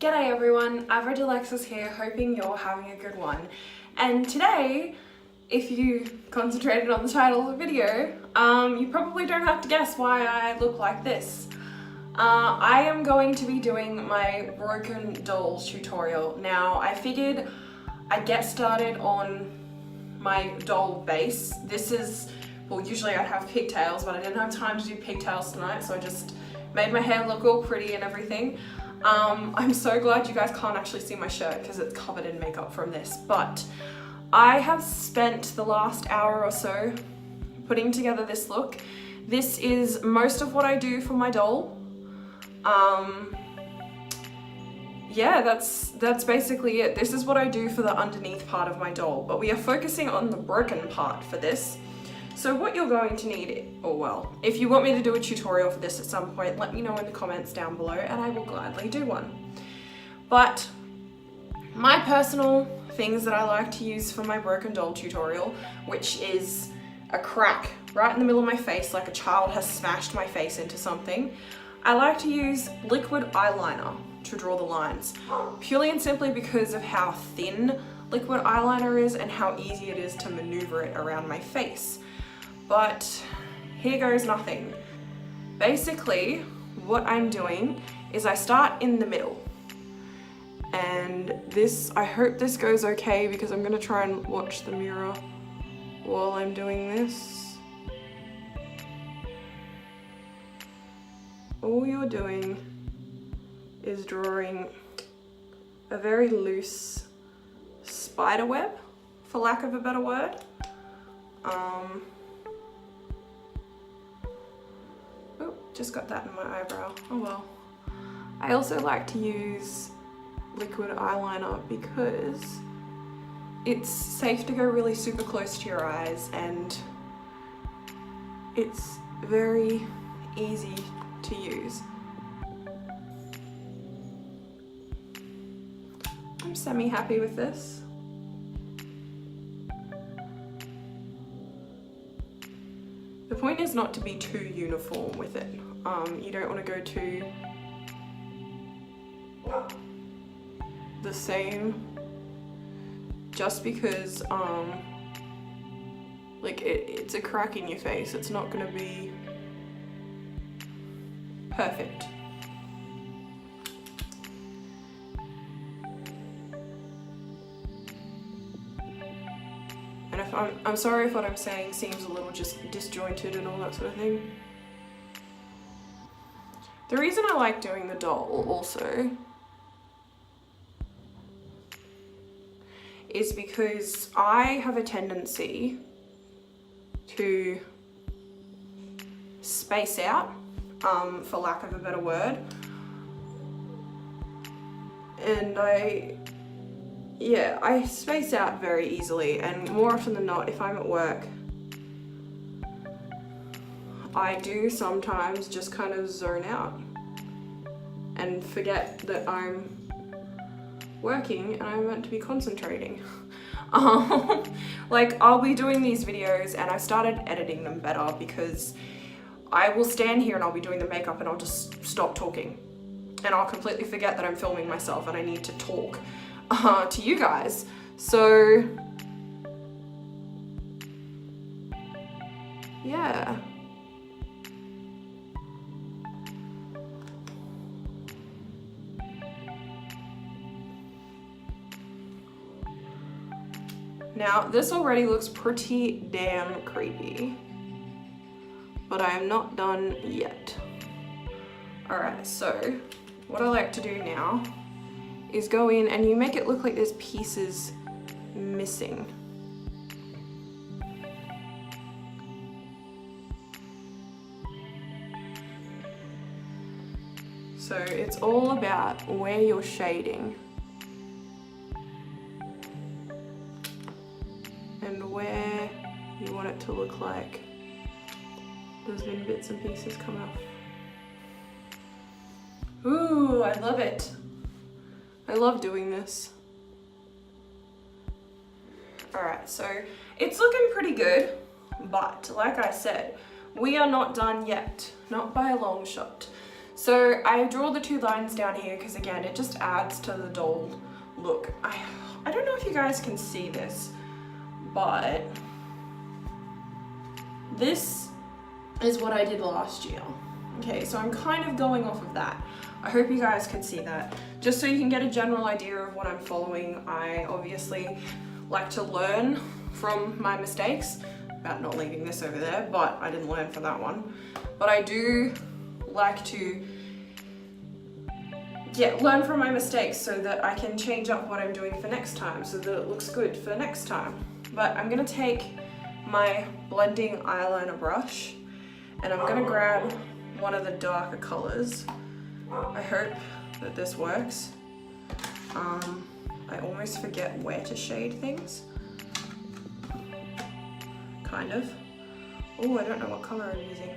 G'day everyone, Average Alexis here, hoping you're having a good one. And today, if you concentrated on the title of the video, you probably don't have to guess why I look like this. I am going to be doing my broken dolls tutorial. Now, I figured I'd get started on my doll base. This is, well, usually I'd have pigtails, but I didn't have time to do pigtails tonight, so I just made my hair look all pretty and everything. I'm so glad you guys can't actually see my shirt because it's covered in makeup from this, but I have spent the last hour or so putting together this look. This is most of what I do for my doll. Yeah, that's basically it. This is what I do for the underneath part of my doll, but we are focusing on the broken part for this. So what you're going to need, or well, if you want me to do a tutorial for this at some point, let me know in the comments down below and I will gladly do one. But my personal things that I like to use for my broken doll tutorial, which is a crack right in the middle of my face, like a child has smashed my face into something, I like to use liquid eyeliner to draw the lines, purely and simply because of how thin liquid eyeliner is and how easy it is to maneuver it around my face. But here goes nothing. Basically, what I'm doing is I start in the middle. And this, I hope this goes okay because I'm gonna try and watch the mirror while I'm doing this. All you're doing is drawing a very loose spider web, for lack of a better word. Oh, just got that in my eyebrow. Oh well. I also like to use liquid eyeliner because it's safe to go really super close to your eyes and it's very easy to use. I'm semi-happy with this. The point is not to be too uniform with it. You don't want to go too the same, just because like it's a crack in your face. It's not going to be perfect. And if I'm sorry if what I'm saying seems a little just disjointed and all that sort of thing. The reason I like doing the doll also is because I have a tendency to space out, for lack of a better word. And I space out very easily, and more often than not, if I'm at work, I do sometimes just kind of zone out and forget that I'm working and I'm meant to be concentrating. Like, I'll be doing these videos and I started editing them better because I will stand here and I'll be doing the makeup and I'll just stop talking and I'll completely forget that I'm filming myself and I need to talk to you guys. So yeah. Now, this already looks pretty damn creepy, but I am not done yet. Alright, so what I like to do now is go in and you make it look like there's pieces missing. So it's all about where you're shading and where you want it to look like there's been bits and pieces come off. Ooh, I love it. I love doing this. Alright, so it's looking pretty good, but like I said, we are not done yet, not by a long shot. So I draw the two lines down here because again, it just adds to the doll look. I don't know if you guys can see this, but this is what I did last year. Okay, so I'm kind of going off of that. I hope you guys can see that. Just so you can get a general idea of what I'm following, I obviously like to learn from my mistakes about not leaving this over there, but I didn't learn from that one. But I do like to learn from my mistakes so that I can change up what I'm doing for next time so that it looks good for next time. But I'm gonna take my blending eyeliner brush and I'm gonna grab one of the darker colors. I hope that this works. I almost forget where to shade things. Kind of. Oh, I don't know what color I'm using.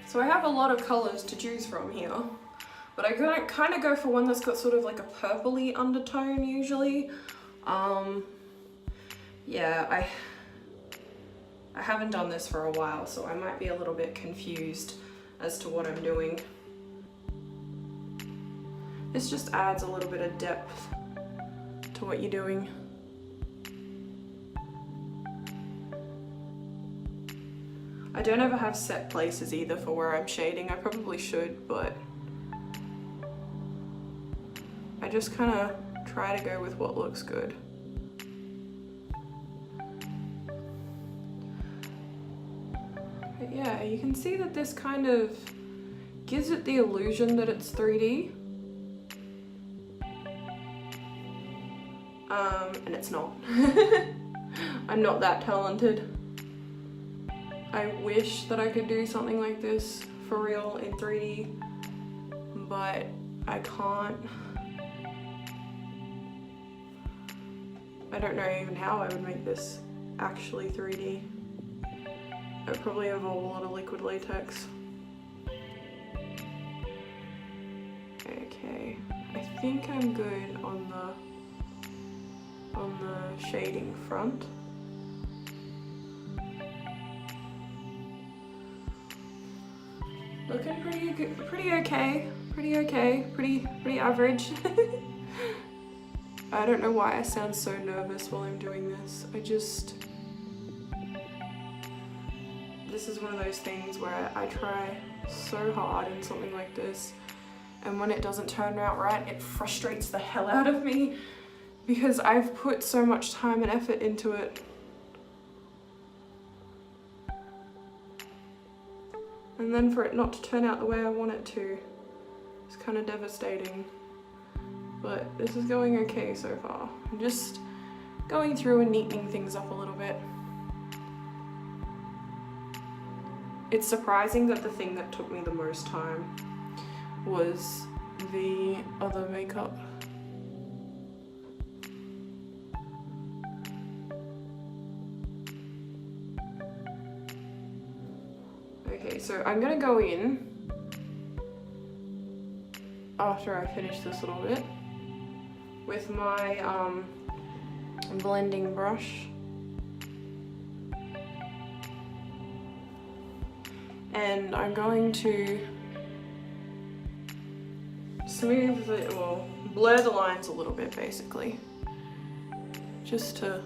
So I have a lot of colors to choose from here, but I kind of go for one that's got sort of like a purpley undertone usually. Yeah, I haven't done this for a while, so I might be a little bit confused as to what I'm doing. This just adds a little bit of depth to what you're doing. I don't ever have set places either for where I'm shading. I probably should, but I just kind of try to go with what looks good. But yeah, you can see that this kind of gives it the illusion that it's 3D. And it's not. I'm not that talented. I wish that I could do something like this for real in 3D, but I can't. I don't know even how I would make this actually 3D. It would probably involve a lot of liquid latex. Okay, I think I'm good on the shading front. Looking pretty good, pretty okay, pretty average. I don't know why I sound so nervous while I'm doing this. This is one of those things where I try so hard in something like this, and when it doesn't turn out right, it frustrates the hell out of me because I've put so much time and effort into it. And then for it not to turn out the way I want it to, it's kind of devastating. But this is going okay so far. I'm just going through and neatening things up a little bit. It's surprising that the thing that took me the most time was the other makeup. Okay, so I'm gonna go in after I finish this little bit with my blending brush. And I'm going to blur the lines a little bit basically, just to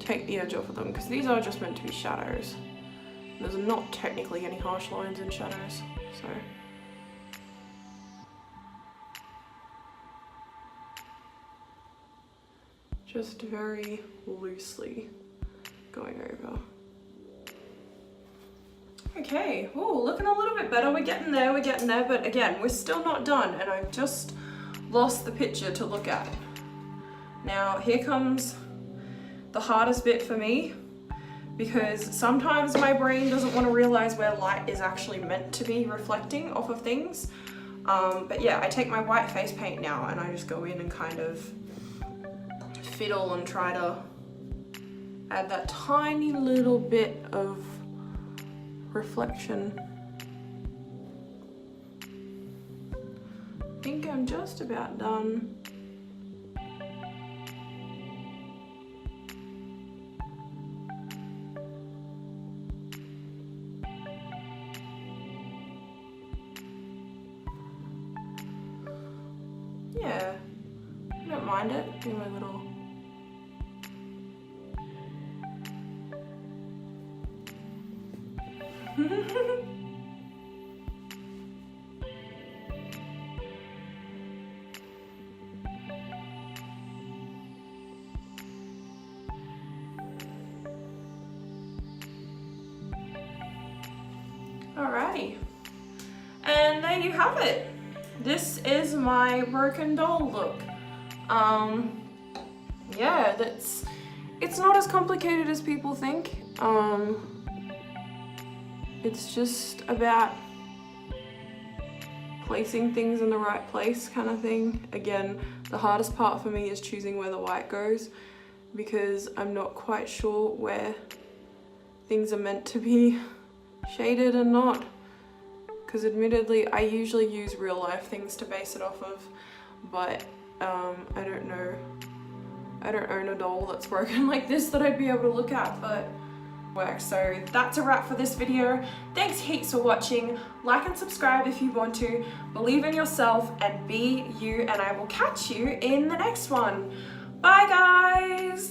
take the edge off of them, because these are just meant to be shadows. There's not technically any harsh lines in shadows, so. Just very loosely going over. Okay, oh, looking a little bit better. We're getting there, but again, we're still not done, and I've just lost the picture to look at. Now, here comes the hardest bit for me, because sometimes my brain doesn't want to realize where light is actually meant to be reflecting off of things. But yeah, I take my white face paint now and I just go in and kind of fiddle and try to add that tiny little bit of reflection. I think I'm just about done. Yeah, I don't mind it. Do my little. Alrighty, and there you have it. This is my broken doll look. Yeah, it's not as complicated as people think. It's just about placing things in the right place kind of thing. Again, the hardest part for me is choosing where the white goes, because I'm not quite sure where things are meant to be shaded and not. Because admittedly, I usually use real life things to base it off of, but I don't know. I don't own a doll that's broken like this that I'd be able to look at, but works. So that's a wrap for this video. Thanks heaps for watching. Like and subscribe if you want to. Believe in yourself and be you, and I will catch you in the next one. Bye guys!